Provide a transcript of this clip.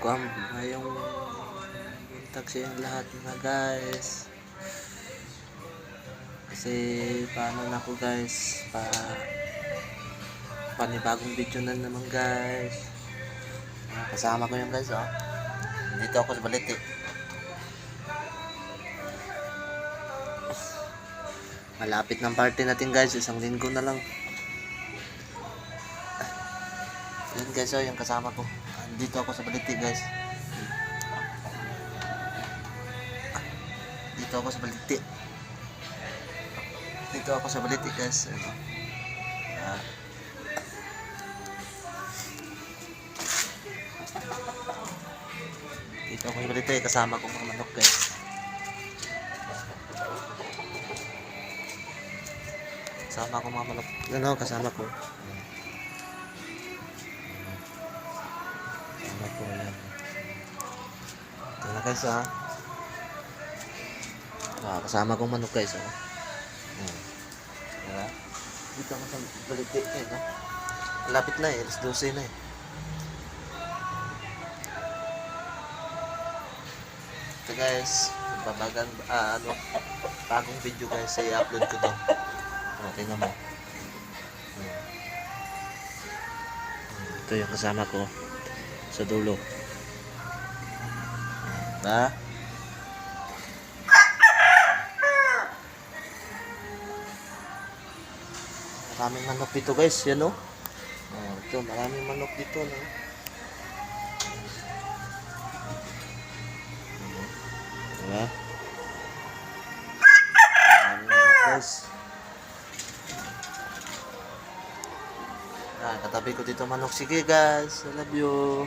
kuam ngayong buntag sa yung lahat na guys. Kasi paano na ako guys, panibagong video na naman guys. Kasama ko yung guys oh. Dito ako sa Balete. Malapit ng party natin guys, isang linggo na lang. Yan guys oh, yung kasama ko. Dito ako sa Balete guys. Dito ako sa Balete. Dito ako sa Balete guys. Dito ako sa Balete, kasama ko mga manok guys. Kasama ko mga manok. Ano, kasama ko. Kasama ko yan. Ito na guys ah. Kasama kong manok guys ah. Diba? Dito ako sa Balete eh, no? Malapit na eh, alas 12 na eh. Ito guys, bagong video guys, ay upload ko to. Tingnan mo. Ito yung kasama ko sa dulo. Diba? Maraming manok dito guys, yan o. Ito, maraming manok dito, no? Diba? Maraming manok guys. Katabi ko dito manok. Sige guys, I love you.